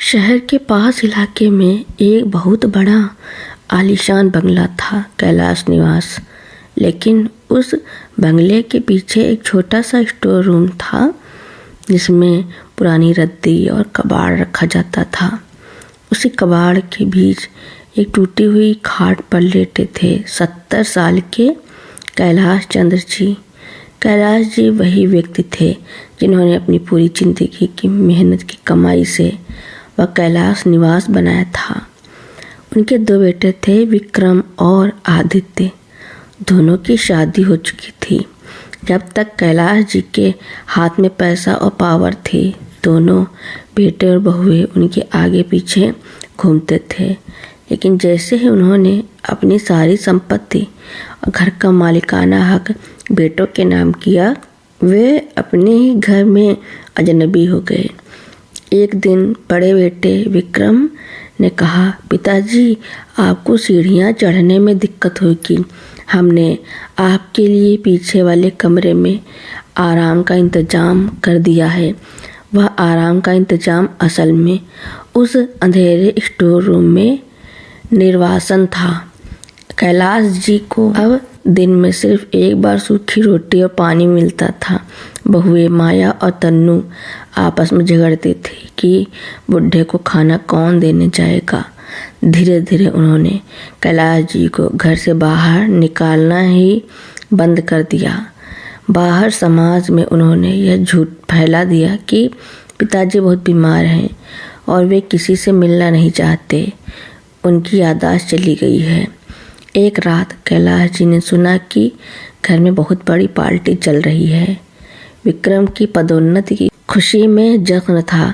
शहर के पास इलाके में एक बहुत बड़ा आलीशान बंगला था, कैलाश निवास। लेकिन उस बंगले के पीछे एक छोटा सा स्टोर रूम था जिसमें पुरानी रद्दी और कबाड़ रखा जाता था। उसी कबाड़ के बीच एक टूटी हुई खाट पर लेटे थे 70 साल के कैलाश चंद्र जी। कैलाश जी वही व्यक्ति थे जिन्होंने अपनी पूरी जिंदगी की मेहनत की कमाई से वह कैलाश निवास बनाया था। उनके 2 बेटे थे, विक्रम और आदित्य। दोनों की शादी हो चुकी थी। जब तक कैलाश जी के हाथ में पैसा और पावर थी, दोनों बेटे और बहुएं उनके आगे पीछे घूमते थे। लेकिन जैसे ही उन्होंने अपनी सारी संपत्ति और घर का मालिकाना हक बेटों के नाम किया, वे अपने ही घर में अजनबी हो गए। एक दिन बड़े बेटे विक्रम ने कहा, पिताजी, आपको सीढ़ियाँ चढ़ने में दिक्कत होगी। हमने आपके लिए पीछे वाले कमरे में आराम का इंतजाम कर दिया है। वह आराम का इंतजाम असल में उस अंधेरे स्टोर रूम में निर्वासन था। कैलाश जी को अब दिन में सिर्फ एक बार सूखी रोटी और पानी मिलता था। बहुएं माया और तन्नू आपस में झगड़ती थी कि बुढ़े को खाना कौन देने जाएगा। धीरे धीरे उन्होंने कैलाश जी को घर से बाहर निकालना ही बंद कर दिया। बाहर समाज में उन्होंने यह झूठ फैला दिया कि पिताजी बहुत बीमार हैं और वे किसी से मिलना नहीं चाहते। उनकी याददाश्त चली गई है। एक रात कैलाश जी ने सुना कि घर में बहुत बड़ी पार्टी चल रही है। विक्रम की पदोन्नति की खुशी में जश्न था।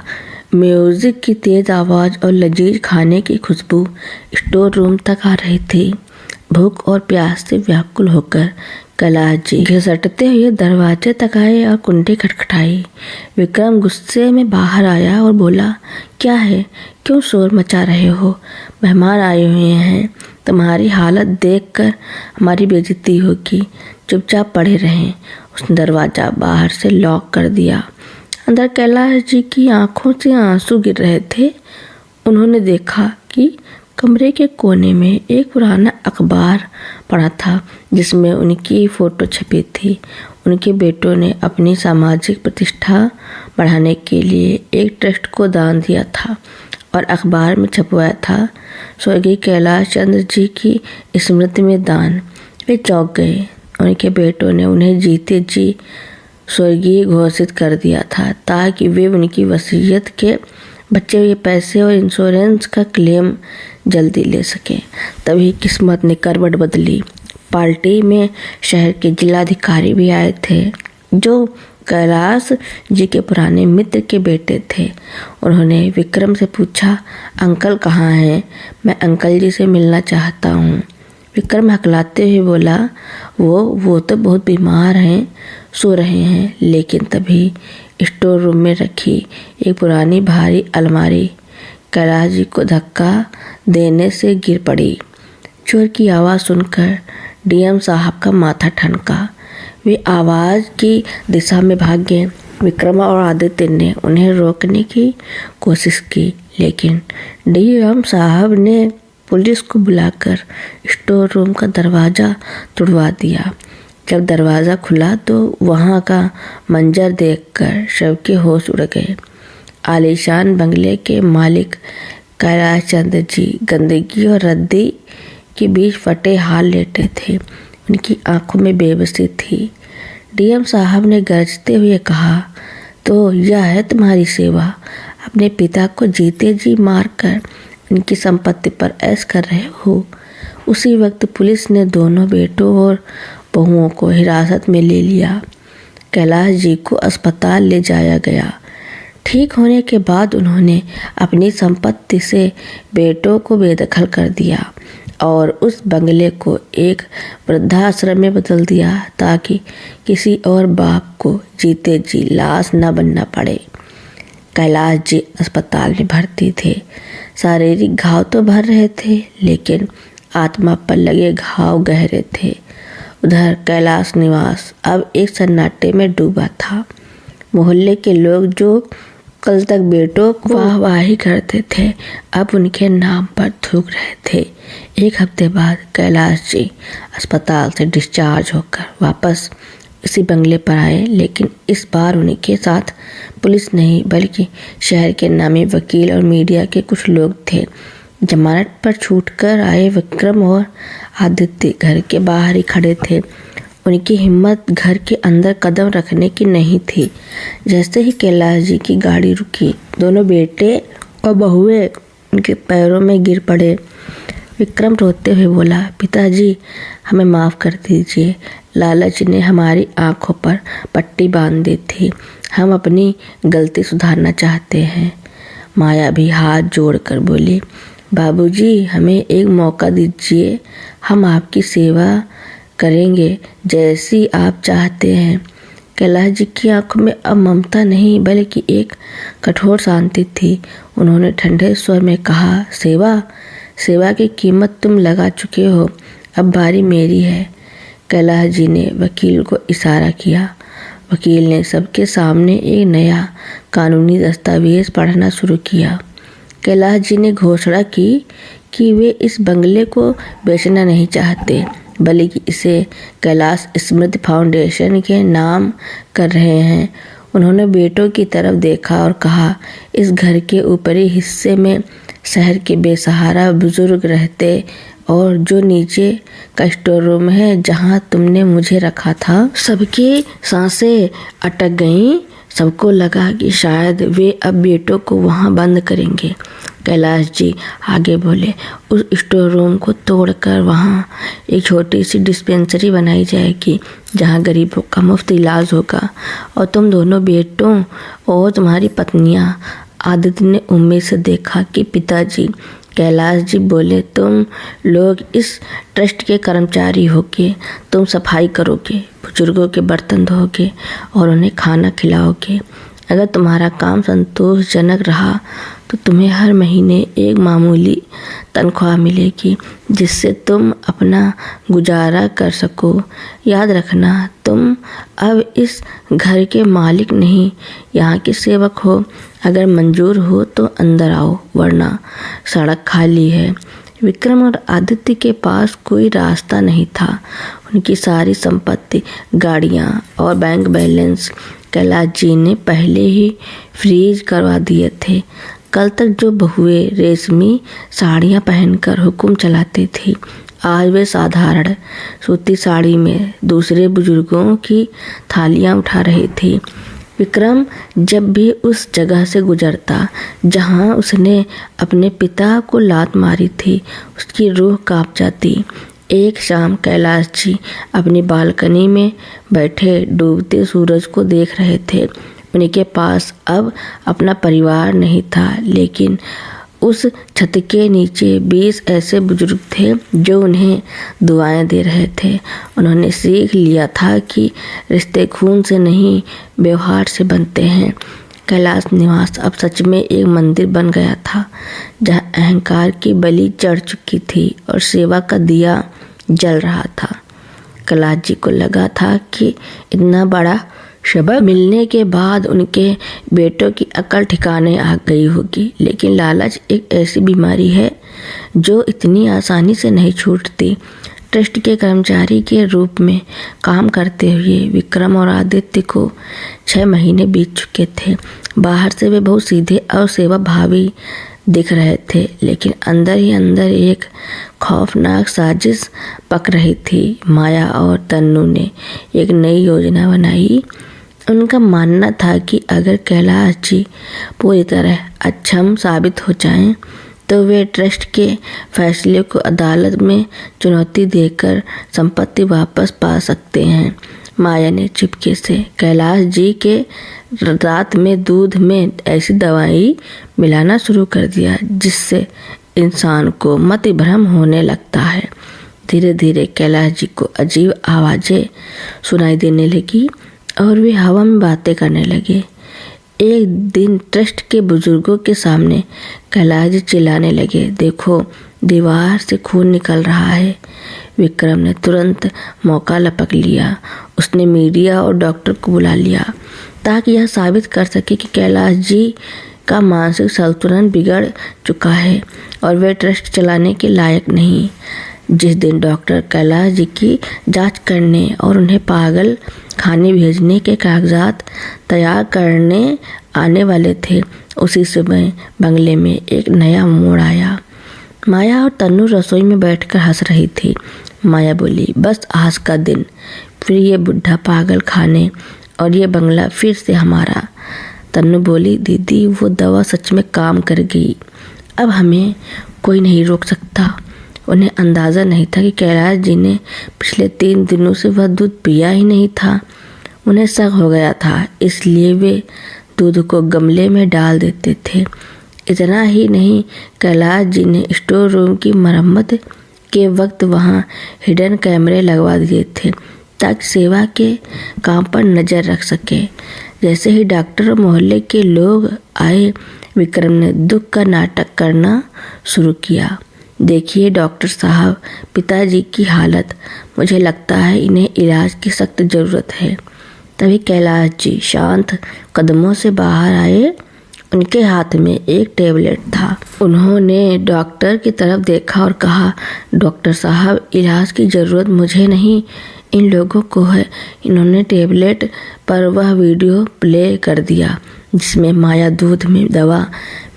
म्यूजिक की तेज आवाज़ और लजीज खाने की खुशबू स्टोर रूम तक आ रही थी। भूख और प्यास से व्याकुल होकर कैलाश जी घिसटते हुए दरवाजे तक आए और कुंडी खटखटाई। विक्रम गुस्से में बाहर आया और बोला, क्या है, क्यों शोर मचा रहे हो? मेहमान आए हुए हैं। तुम्हारी हालत देखकर हमारी बेइज्जती होगी। चुपचाप पड़े रहें। उसने दरवाज़ा बाहर से लॉक कर दिया। अंदर कैलाश जी की आंखों से आंसू गिर रहे थे। उन्होंने देखा कि कमरे के कोने में एक पुराना अखबार पड़ा था जिसमें उनकी फ़ोटो छपी थी। उनके बेटों ने अपनी सामाजिक प्रतिष्ठा बढ़ाने के लिए एक ट्रस्ट को दान दिया था और अखबार में छपवाया था, स्वर्गीय कैलाश चंद्र जी की स्मृति में दान। वे चौंक गए। उनके बेटों ने उन्हें जीते जी स्वर्गीय घोषित कर दिया था ताकि वे उनकी वसीयत के बचे हुए पैसे और इंश्योरेंस का क्लेम जल्दी ले सकें। तभी किस्मत ने करवट बदली। पार्टी में शहर के जिलाधिकारी भी आए थे जो कैलाश जी के पुराने मित्र के बेटे थे। उन्होंने विक्रम से पूछा, अंकल कहाँ हैं? मैं अंकल जी से मिलना चाहता हूँ। विक्रम हकलाते हुए बोला, वो तो बहुत बीमार हैं, सो रहे हैं। लेकिन तभी स्टोर रूम में रखी एक पुरानी भारी अलमारी कैलाश जी को धक्का देने से गिर पड़ी। चोर की आवाज़ सुनकर डीएम साहब का माथा ठनका। वे आवाज़ की दिशा में भाग गए। विक्रम और आदित्य ने उन्हें रोकने की कोशिश की, लेकिन डीएम साहब ने पुलिस को बुलाकर स्टोर रूम का दरवाज़ा तुड़वा दिया। जब दरवाज़ा खुला तो वहाँ का मंजर देखकर सबके होश उड़ गए। आलीशान बंगले के मालिक कैलाश चंद्र जी गंदगी और रद्दी के बीच फटे हाल लेटे थे। उनकी आंखों में बेबसी थी। डीएम साहब ने गरजते हुए कहा, तो यह है तुम्हारी सेवा? अपने पिता को जीते जी मारकर उनकी संपत्ति पर ऐश कर रहे हो? उसी वक्त पुलिस ने दोनों बेटों और बहुओं को हिरासत में ले लिया। कैलाश जी को अस्पताल ले जाया गया। ठीक होने के बाद उन्होंने अपनी संपत्ति से बेटों को बेदखल कर दिया और उस बंगले को एक वृद्धाश्रम में बदल दिया ताकि किसी और बाप को जीते जी लाश न बनना पड़े। कैलाश जी अस्पताल में भर्ती थे। शारीरिक घाव तो भर रहे थे, लेकिन आत्मा पर लगे घाव गहरे थे। उधर कैलाश निवास अब एक सन्नाटे में डूबा था। मोहल्ले के लोग जो कल तक बेटों को वाहवाही करते थे, अब उनके नाम पर थूक रहे थे। एक हफ्ते बाद कैलाश जी अस्पताल से डिस्चार्ज होकर वापस इसी बंगले पर आए, लेकिन इस बार उनके साथ पुलिस नहीं बल्कि शहर के नामी वकील और मीडिया के कुछ लोग थे। जमानत पर छूटकर आए विक्रम और आदित्य घर के बाहर ही खड़े थे। उनकी हिम्मत घर के अंदर कदम रखने की नहीं थी। जैसे ही कैलाश जी की गाड़ी रुकी, दोनों बेटे और बहुएं उनके पैरों में गिर पड़े। विक्रम रोते हुए बोला, पिताजी हमें माफ़ कर दीजिए, लालच ने हमारी आंखों पर पट्टी बांध दी थी, हम अपनी गलती सुधारना चाहते हैं। माया भी हाथ जोड़कर बोली, बाबूजी हमें एक मौका दीजिए, हम आपकी सेवा करेंगे जैसी आप चाहते हैं। कैलाश जी की आंखों में अब ममता नहीं बल्कि एक कठोर शांति थी। उन्होंने ठंडे स्वर में कहा, सेवा की कीमत तुम लगा चुके हो, अब बारी मेरी है। कैलाश जी ने वकील को इशारा किया। वकील ने सबके सामने एक नया कानूनी दस्तावेज पढ़ना शुरू किया। कैलाश जी ने घोषणा की कि वे इस बंगले को बेचना नहीं चाहते, बल्कि इसे कैलाश स्मृति फाउंडेशन के नाम कर रहे हैं। उन्होंने बेटों की तरफ देखा और कहा, इस घर के ऊपरी हिस्से में शहर के बेसहारा बुजुर्ग रहते और जो नीचे का स्टोर रूम है जहां तुमने मुझे रखा था। सबकी सांसें अटक गईं। सबको लगा कि शायद वे अब बेटों को वहां बंद करेंगे। कैलाश जी आगे बोले, उस स्टोर रूम को तोड़कर वहाँ एक छोटी सी डिस्पेंसरी बनाई जाएगी जहाँ गरीबों का मुफ्त इलाज होगा, और तुम दोनों बेटों और तुम्हारी पत्नियाँ। आदित्य ने उम्मीद से देखा कि पिताजी। कैलाश जी बोले, तुम लोग इस ट्रस्ट के कर्मचारी होगे, तुम सफाई करोगे, बुजुर्गों के बर्तन धोगे और उन्हें खाना खिलाओगे। अगर तुम्हारा काम संतोषजनक रहा तो तुम्हें हर महीने एक मामूली तनख्वाह मिलेगी जिससे तुम अपना गुजारा कर सको। याद रखना, तुम अब इस घर के मालिक नहीं, यहाँ के सेवक हो। अगर मंजूर हो तो अंदर आओ, वरना सड़क खाली है। विक्रम और आदित्य के पास कोई रास्ता नहीं था। उनकी सारी संपत्ति, गाड़ियाँ और बैंक बैलेंस कैलाश जी ने पहले ही फ्रीज करवा दिए थे। कल तक जो बहुएं रेशमी साड़ियाँ पहनकर हुक्म चलाती थी, आज वे साधारण सूती साड़ी में दूसरे बुजुर्गों की थालियाँ उठा रही थी। विक्रम जब भी उस जगह से गुजरता जहाँ उसने अपने पिता को लात मारी थी, उसकी रूह कांप जाती। एक शाम कैलाश जी अपनी बालकनी में बैठे डूबते सूरज को देख रहे थे। उनके पास अब अपना परिवार नहीं था, लेकिन उस छत के नीचे 20 ऐसे बुजुर्ग थे जो उन्हें दुआएं दे रहे थे। उन्होंने सीख लिया था कि रिश्ते खून से नहीं, व्यवहार से बनते हैं। कैलाश निवास अब सच में एक मंदिर बन गया था, जहां अहंकार की बलि चढ़ चुकी थी और सेवा का दिया जल रहा था। कैलाश जी को लगा था कि इतना बड़ा सबक मिलने के बाद उनके बेटों की अकल ठिकाने आ गई होगी, लेकिन लालच एक ऐसी बीमारी है जो इतनी आसानी से नहीं छूटती। ट्रस्ट के कर्मचारी के रूप में काम करते हुए विक्रम और आदित्य को 6 महीने बीत चुके थे। बाहर से वे बहुत सीधे और सेवा भावी दिख रहे थे, लेकिन अंदर ही अंदर एक खौफनाक साजिश पक रही थी। माया और तन्नू ने एक नई योजना बनाई। उनका मानना था कि अगर कैलाश जी पूरी तरह अक्षम साबित हो जाएं, तो वे ट्रस्ट के फैसले को अदालत में चुनौती देकर संपत्ति वापस पा सकते हैं। माया ने चुपके से कैलाश जी के रात में दूध में ऐसी दवाई मिलाना शुरू कर दिया जिससे इंसान को मति भ्रम होने लगता है। धीरे धीरे कैलाश जी को अजीब आवाज़ें सुनाई देने लगी और वे हवा में बातें करने लगे। एक दिन ट्रस्ट के बुजुर्गों के सामने कैलाश जी चिल्लाने लगे, देखो दीवार से खून निकल रहा है। विक्रम ने तुरंत मौका लपक लिया। उसने मीडिया और डॉक्टर को बुला लिया। ताकि यह साबित कर सके कि कैलाश जी का मानसिक संतुलन बिगड़ चुका है और वे ट्रस्ट चलाने के लायक नहीं। जिस दिन डॉक्टर कैलाश जी की जांच करने और उन्हें पागल खाने भेजने के कागजात तैयार करने आने वाले थे, उसी समय बंगले में एक नया मोड़ आया। माया और तन्नू रसोई में बैठकर हंस रही थी। माया बोली, बस आज का दिन, फिर ये बुढ़ा पागल खाने और ये बंगला फिर से हमारा। तन्नू बोली, दीदी वो दवा सच में काम कर गई, अब हमें कोई नहीं रोक सकता। उन्हें अंदाज़ा नहीं था कि कैलाश जी ने पिछले 3 दिनों से वह दूध पिया ही नहीं था। उन्हें शक हो गया था, इसलिए वे दूध को गमले में डाल देते थे। इतना ही नहीं, कैलाश जी ने स्टोर रूम की मरम्मत के वक्त वहाँ हिडन कैमरे लगवा दिए थे ताकि सेवा के काम पर नज़र रख सके। जैसे ही डॉक्टर और मोहल्ले के लोग आए, विक्रम ने दुख का नाटक करना शुरू किया। देखिए डॉक्टर साहब, पिताजी की हालत, मुझे लगता है इन्हें इलाज की सख्त ज़रूरत है। तभी कैलाश जी शांत कदमों से बाहर आए। उनके हाथ में एक टेबलेट था। उन्होंने डॉक्टर की तरफ देखा और कहा, डॉक्टर साहब, इलाज की ज़रूरत मुझे नहीं, इन लोगों को है। इन्होंने टेबलेट पर वह वीडियो प्ले कर दिया जिसमें माया दूध में दवा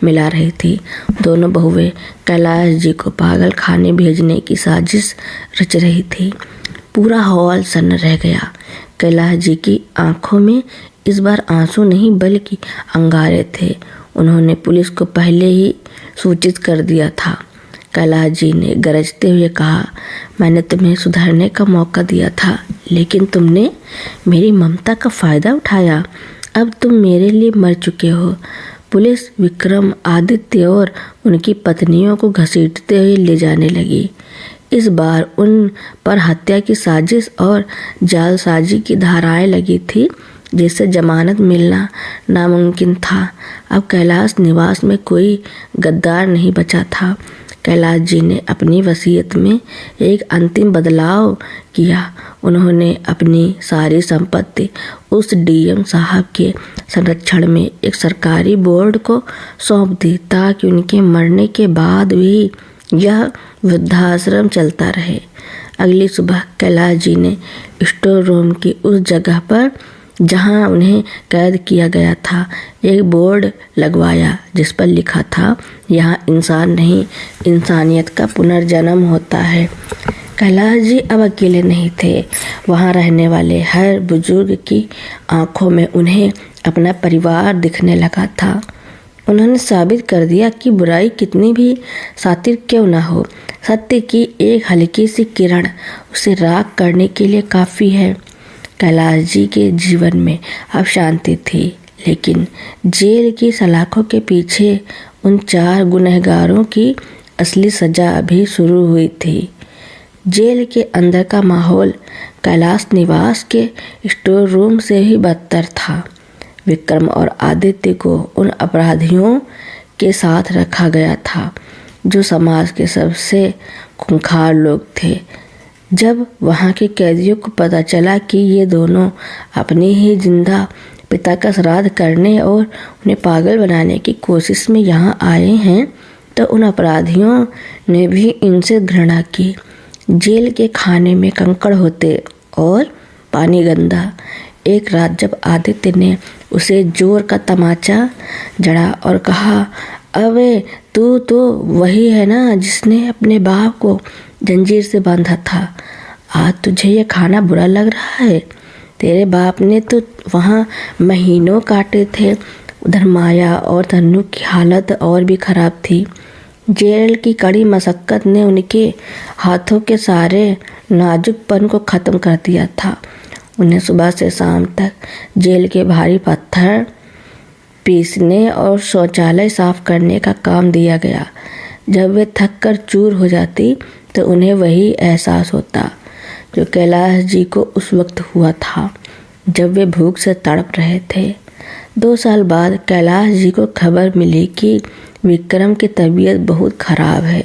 मिला रही थी। दोनों बहुएं कैलाश जी को पागल खाने भेजने की साजिश रच रही थी। पूरा हॉल सन्न रह गया। कैलाश जी की आंखों में इस बार आंसू नहीं बल्कि अंगारे थे। उन्होंने पुलिस को पहले ही सूचित कर दिया था। कैलाश जी ने गरजते हुए कहा, मैंने तुम्हें सुधरने का मौका दिया था, लेकिन तुमने मेरी ममता का फ़ायदा उठाया। अब तुम मेरे लिए मर चुके हो। पुलिस विक्रम, आदित्य और उनकी पत्नियों को घसीटते हुए ले जाने लगी। इस बार उन पर हत्या की साजिश और जालसाजी की धाराएं लगी थी, जिससे जमानत मिलना नामुमकिन था। अब कैलाश निवास में कोई गद्दार नहीं बचा था। कैलाश जी ने अपनी वसीयत में एक अंतिम बदलाव किया। उन्होंने अपनी सारी संपत्ति उस डीएम साहब के संरक्षण में एक सरकारी बोर्ड को सौंप दी ताकि उनके मरने के बाद भी यह वृद्धाश्रम चलता रहे। अगली सुबह कैलाश जी ने स्टोर रूम की उस जगह पर जहां उन्हें कैद किया गया था एक बोर्ड लगवाया जिस पर लिखा था, यहाँ इंसान नहीं, इंसानियत का पुनर्जन्म होता है। कैलाश जी अब अकेले नहीं थे। वहाँ रहने वाले हर बुजुर्ग की आंखों में उन्हें अपना परिवार दिखने लगा था। उन्होंने साबित कर दिया कि बुराई कितनी भी सातिर क्यों न हो, सत्य की एक हल्की सी किरण उसे राख करने के लिए काफ़ी है। कैलाश जी के जीवन में अब शांति थी, लेकिन जेल की सलाखों के पीछे उन 4 गुनहगारों की असली सजा अभी शुरू हुई थी। जेल के अंदर का माहौल कैलाश निवास के स्टोर रूम से ही बदतर था। विक्रम और आदित्य को उन अपराधियों के साथ रखा गया था जो समाज के सबसे खूंखार लोग थे। जब वहाँ के कैदियों को पता चला कि ये दोनों अपने ही जिंदा पिता का श्राद्ध करने और उन्हें पागल बनाने की कोशिश में यहाँ आए हैं, तो उन अपराधियों ने भी इनसे घृणा की। जेल के खाने में कंकड़ होते और पानी गंदा। एक रात जब आदित्य ने उसे जोर का तमाचा जड़ा और कहा, अबे तू तो वही है ना जिसने अपने बाप को जंजीर से बांधा था। आज तुझे ये खाना बुरा लग रहा है। तेरे बाप ने तो वहाँ महीनों काटे थे। उधर माया और तन्नू की हालत और भी खराब थी। जेल की कड़ी मशक्क़त ने उनके हाथों के सारे नाजुकपन को ख़त्म कर दिया था। उन्हें सुबह से शाम तक जेल के भारी पत्थर पीसने और शौचालय साफ करने का काम दिया गया। जब वे थक कर चूर हो जाती तो उन्हें वही एहसास होता जो कैलाश जी को उस वक्त हुआ था जब वे भूख से तड़प रहे थे। 2 साल बाद कैलाश जी को खबर मिली कि विक्रम की तबीयत बहुत खराब है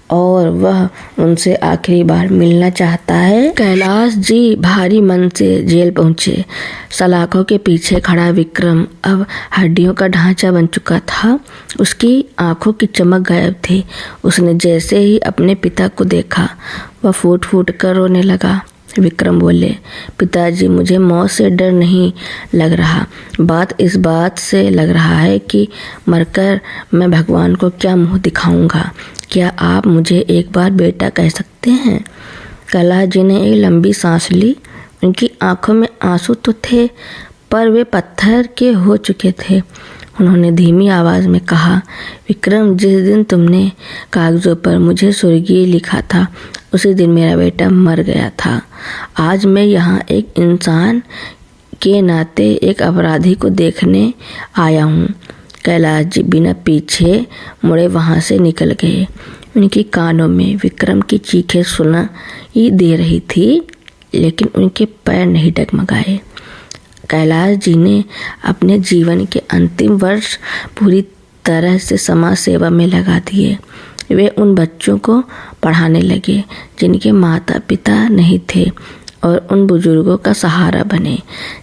और वह उनसे आखिरी बार मिलना चाहता है। कैलाश जी भारी मन से जेल पहुंचे। सलाखों के पीछे खड़ा विक्रम अब हड्डियों का ढांचा बन चुका था। उसकी आंखों की चमक गायब थी। उसने जैसे ही अपने पिता को देखा वह फूट फूट कर रोने लगा। विक्रम बोले, पिताजी, मुझे मौत से डर नहीं लग रहा। बात इस बात से लग रहा है कि मरकर मैं भगवान को क्या मुंह दिखाऊंगा। क्या आप मुझे एक बार बेटा कह सकते हैं? कैलाश जी ने एक लंबी सांस ली। उनकी आंखों में आंसू तो थे पर वे पत्थर के हो चुके थे। उन्होंने धीमी आवाज में कहा, विक्रम, जिस दिन तुमने कागजों पर मुझे स्वर्गीय लिखा था उसी दिन मेरा बेटा मर गया था। आज मैं यहाँ एक इंसान के नाते एक अपराधी को देखने आया हूँ। कैलाश जी बिना पीछे मुड़े वहाँ से निकल गए। उनके कानों में विक्रम की चीखें सुनाई दे रही थी लेकिन उनके पैर नहीं डगमगाए। कैलाश जी ने अपने जीवन के अंतिम वर्ष पूरी तरह से समाज सेवा में लगा दिए। वे उन बच्चों को पढ़ाने लगे जिनके माता पिता नहीं थे और उन बुजुर्गों का सहारा बने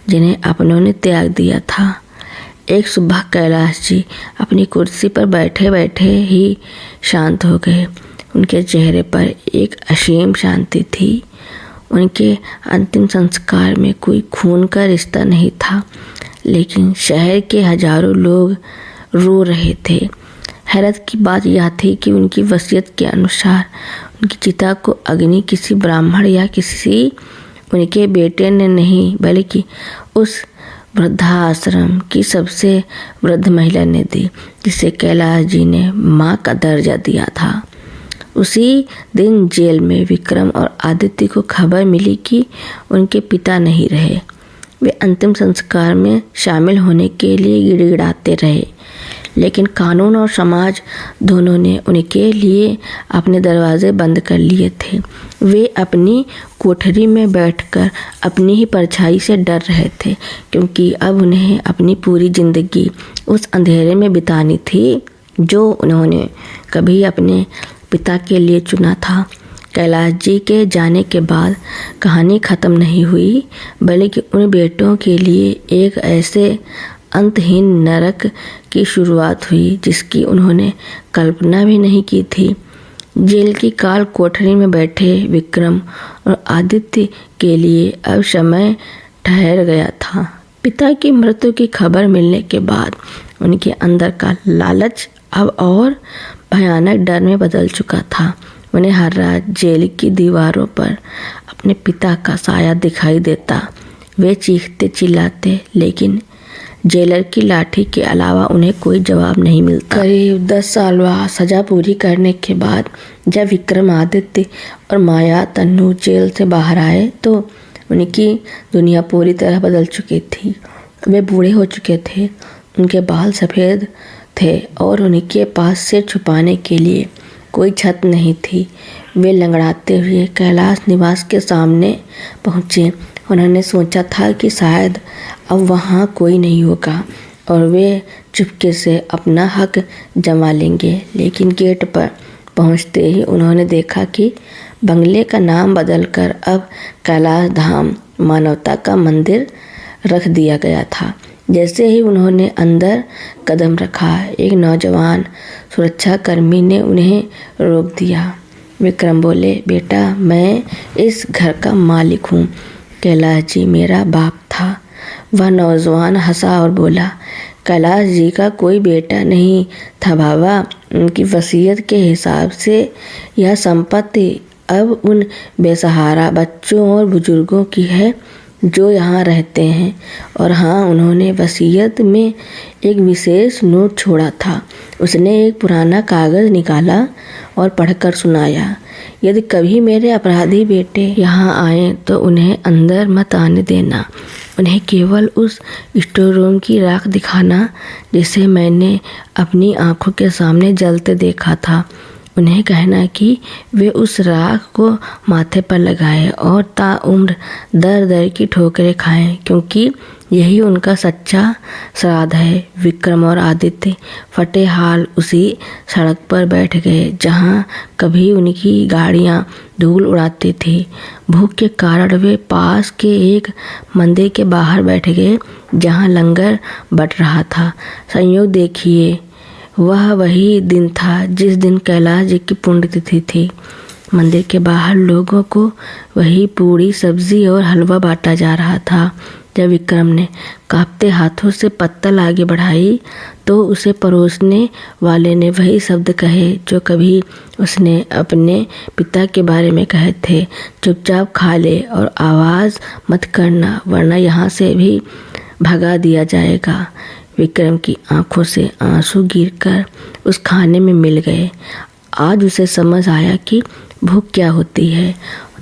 जिन्हें अपनों ने त्याग दिया था। एक सुबह कैलाश जी अपनी कुर्सी पर बैठे बैठे ही शांत हो गए। उनके चेहरे पर एक असीम शांति थी। उनके अंतिम संस्कार में कोई खून का रिश्ता नहीं था लेकिन शहर के हजारों लोग रो रहे थे। हैरत की बात यह थी कि उनकी वसीयत के अनुसार उनकी चिता को अग्नि किसी ब्राह्मण या किसी उनके बेटे ने नहीं बल्कि उस वृद्धाश्रम की सबसे वृद्ध महिला ने दी जिसे कैलाश जी ने माँ का दर्जा दिया था। उसी दिन जेल में विक्रम और आदित्य को खबर मिली कि उनके पिता नहीं रहे। वे अंतिम संस्कार में शामिल होने के लिए गिड़गिड़ाते रहे लेकिन कानून और समाज दोनों ने उनके लिए अपने दरवाजे बंद कर लिए थे। वे अपनी कोठरी में बैठकर अपनी ही परछाई से डर रहे थे क्योंकि अब उन्हें अपनी पूरी जिंदगी उस अंधेरे में बितानी थी जो उन्होंने कभी अपने पिता के लिए चुना था। कैलाश जी के जाने के बाद कहानी ख़त्म नहीं हुई बल्कि उन बेटों के लिए एक ऐसे अंतहीन नरक की शुरुआत हुई जिसकी उन्होंने कल्पना भी नहीं की थी। जेल की काल कोठरी में बैठे विक्रम और आदित्य के लिए अब समय ठहर गया था। पिता की मृत्यु की खबर मिलने के बाद उनके अंदर का लालच अब और भयानक डर में बदल चुका था। उन्हें हर रात जेल की दीवारों पर अपने पिता का साया दिखाई देता। वे चीखते चिल्लाते लेकिन जेलर की लाठी के अलावा उन्हें कोई जवाब नहीं मिलता। करीब 10 साल बाद सजा पूरी करने के बाद जब विक्रमादित्य और माया तन्नू जेल से बाहर आए तो उनकी दुनिया पूरी तरह बदल चुकी थी। वे बूढ़े हो चुके थे, उनके बाल सफ़ेद थे और उनके पास सिर छुपाने के लिए कोई छत नहीं थी। वे लंगड़ाते हुए कैलाश निवास के सामने पहुँचे। उन्होंने सोचा था कि शायद अब वहाँ कोई नहीं होगा और वे चुपके से अपना हक जमा लेंगे, लेकिन गेट पर पहुँचते ही उन्होंने देखा कि बंगले का नाम बदलकर अब कैलाश धाम मानवता का मंदिर रख दिया गया था। जैसे ही उन्होंने अंदर कदम रखा, एक नौजवान सुरक्षाकर्मी ने उन्हें रोक दिया। विक्रम बोले, बेटा, मैं इस घर का मालिक हूँ। कैलाश जी मेरा बाप था। वह नौजवान हंसा और बोला, कैलाश जी का कोई बेटा नहीं था बाबा। उनकी वसीयत के हिसाब से यह संपत्ति अब उन बेसहारा बच्चों और बुजुर्गों की है जो यहाँ रहते हैं। और हाँ, उन्होंने वसीयत में एक विशेष नोट छोड़ा था। उसने एक पुराना कागज़ निकाला और पढ़कर सुनाया, यदि कभी मेरे अपराधी बेटे यहाँ आए तो उन्हें अंदर मत आने देना। उन्हें केवल उस स्टोर रूम की राख दिखाना जिसे मैंने अपनी आंखों के सामने जलते देखा था। उन्हें कहना कि वे उस राख को माथे पर लगाएं और ताउम्र दर दर की ठोकरें खाएं, क्योंकि यही उनका सच्चा श्राद्ध है। विक्रम और आदित्य फटे हाल उसी सड़क पर बैठ गए जहाँ कभी उनकी गाड़ियाँ धूल उड़ाती थी। भूख के कारण वे पास के एक मंदिर के बाहर बैठ गए जहाँ लंगर बट रहा था। संयोग देखिए, वह वही दिन था जिस दिन कैलाश जी की पुण्यतिथि थी। मंदिर के बाहर लोगों को वही पूड़ी, सब्जी और हलवा बांटा जा रहा था। जब विक्रम ने कांपते हाथों से पत्तल आगे बढ़ाई तो उसे परोसने वाले ने वही शब्द कहे जो कभी उसने अपने पिता के बारे में कहे थे, चुपचाप खा ले और आवाज़ मत करना वरना यहाँ से भी भगा दिया जाएगा। विक्रम की आंखों से आंसू गिरकर उस खाने में मिल गए। आज उसे समझ आया कि भूख क्या होती है,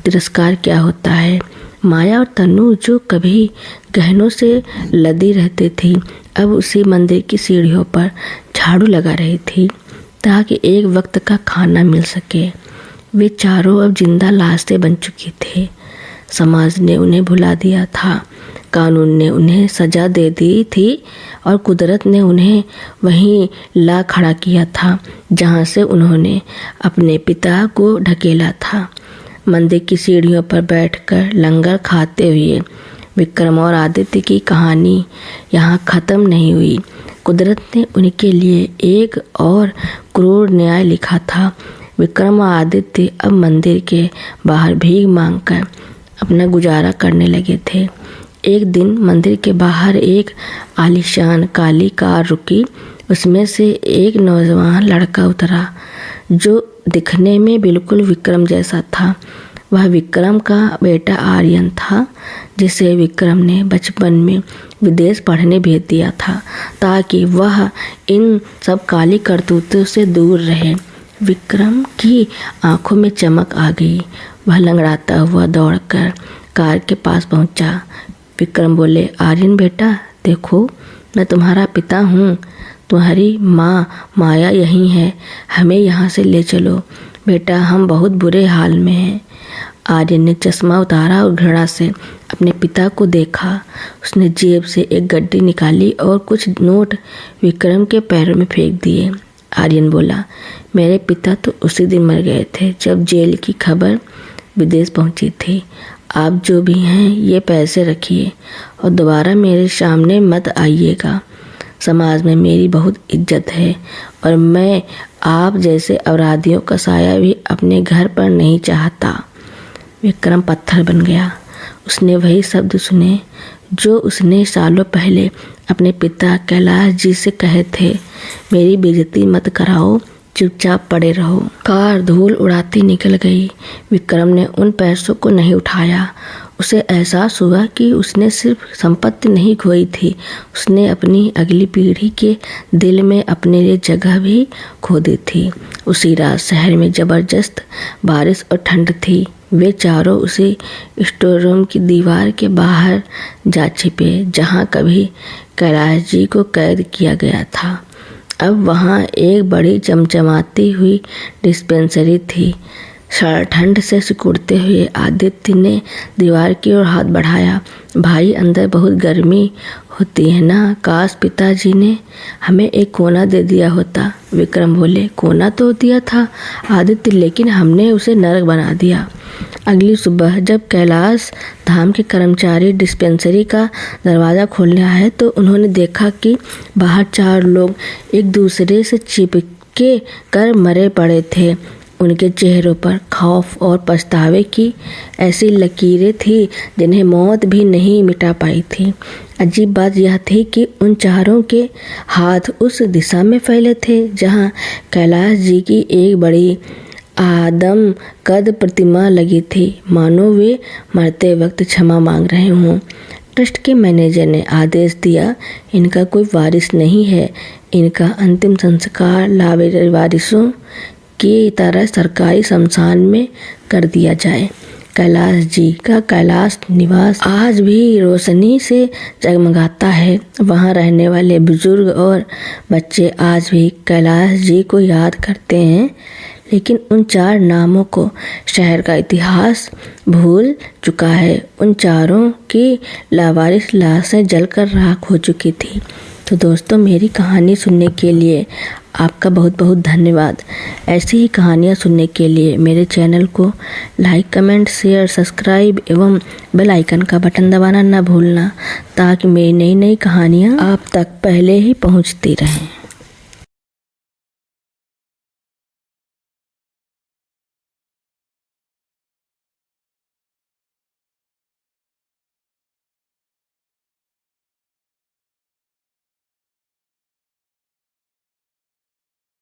तिरस्कार क्या होता है। माया और तनु जो कभी गहनों से लदी रहती थी, अब उसी मंदिर की सीढ़ियों पर झाड़ू लगा रही थी ताकि एक वक्त का खाना मिल सके। वे चारों अब जिंदा लाशें बन चुकी थे। समाज ने उन्हें भुला दिया था, कानून ने उन्हें सजा दे दी थी और कुदरत ने उन्हें वहीं ला खड़ा किया था जहाँ से उन्होंने अपने पिता को ढकेला था। मंदिर की सीढ़ियों पर बैठकर लंगर खाते हुए विक्रम और आदित्य की कहानी यहाँ ख़त्म नहीं हुई। कुदरत ने उनके लिए एक और क्रूर न्याय लिखा था। विक्रम और आदित्य अब मंदिर के बाहर भीख मांगकर अपना गुजारा करने लगे थे। एक दिन मंदिर के बाहर एक आलीशान काली कार रुकी। उसमें से एक नौजवान लड़का उतरा जो दिखने में बिल्कुल विक्रम जैसा था। वह विक्रम का बेटा आर्यन था जिसे विक्रम ने बचपन में विदेश पढ़ने भेज दिया था ताकि वह इन सब काली करतूतों से दूर रहे। विक्रम की आंखों में चमक आ गई। वह लंगड़ाता हुआ दौड़कर कार के पास पहुंचा। विक्रम बोले, आर्यन बेटा देखो, मैं तुम्हारा पिता हूँ। तुम्हारी माँ माया यहीं है, हमें यहाँ से ले चलो बेटा, हम बहुत बुरे हाल में हैं। आर्यन ने चश्मा उतारा और घृणा से अपने पिता को देखा। उसने जेब से एक गड्डी निकाली और कुछ नोट विक्रम के पैरों में फेंक दिए। आर्यन बोला, मेरे पिता तो उसी दिन मर गए थे जब जेल की खबर विदेश पहुंची थी। आप जो भी हैं ये पैसे रखिए और दोबारा मेरे सामने मत आइएगा। समाज में मेरी बहुत इज्जत है और मैं आप जैसे अपराधियों का साया भी अपने घर पर नहीं चाहता। विक्रम पत्थर बन गया। उसने वही शब्द सुने जो उसने सालों पहले अपने पिता कैलाश जी से कहे थे, मेरी बेइज्जती मत कराओ, चुपचाप पड़े रहो। कार धूल उड़ाती निकल गई। विक्रम ने उन पैसों को नहीं उठाया। उसे एहसास हुआ कि उसने सिर्फ संपत्ति नहीं खोई थी, उसने अपनी अगली पीढ़ी के दिल में अपने लिए जगह भी खो दी थी। उसी रात शहर में जबरदस्त बारिश और ठंड थी। वे चारों उसी स्टोर रूम की दीवार के बाहर जा छिपे जहाँ कभी कैलाश जी को कैद किया गया था। अब वहाँ एक बड़ी चमचमाती हुई डिस्पेंसरी थी। ठंड से सिकुड़ते हुए आदित्य ने दीवार की ओर हाथ बढ़ाया। भाई, अंदर बहुत गर्मी होती है ना, काश पिताजी ने हमें एक कोना दे दिया होता। विक्रम बोले, कोना तो दिया था आदित्य, लेकिन हमने उसे नरक बना दिया। अगली सुबह जब कैलाश धाम के कर्मचारी डिस्पेंसरी का दरवाज़ा खोलने आए तो उन्होंने देखा कि बाहर 4 लोग एक दूसरे से चिपके कर मरे पड़े थे। उनके चेहरों पर खौफ और पछतावे की ऐसी लकीरें थी जिन्हें मौत भी नहीं मिटा पाई थी। अजीब बात यह थी कि उन चारों के हाथ उस दिशा में फैले थे जहाँ कैलाश जी की एक बड़ी आदम कद प्रतिमा लगी थी, मानो वे मरते वक्त क्षमा मांग रहे हों। ट्रस्ट के मैनेजर ने आदेश दिया, इनका कोई वारिस नहीं है, इनका अंतिम संस्कार लावारिसों की तरह सरकारी शमशान में कर दिया जाए। कैलाश जी का कैलाश निवास आज भी रोशनी से जगमगाता है। वहाँ रहने वाले बुजुर्ग और बच्चे आज भी कैलाश जी को याद करते हैं, लेकिन उन 4 नामों को शहर का इतिहास भूल चुका है। उन चारों की लावारिस लाशें जलकर राख हो चुकी थी। तो दोस्तों, मेरी कहानी सुनने के लिए आपका बहुत बहुत धन्यवाद। ऐसी ही कहानियाँ सुनने के लिए मेरे चैनल को लाइक, कमेंट, शेयर, सब्सक्राइब एवं बेल आइकन का बटन दबाना ना भूलना, ताकि मेरी नई नई कहानियाँ आप तक पहले ही पहुँचती रहें।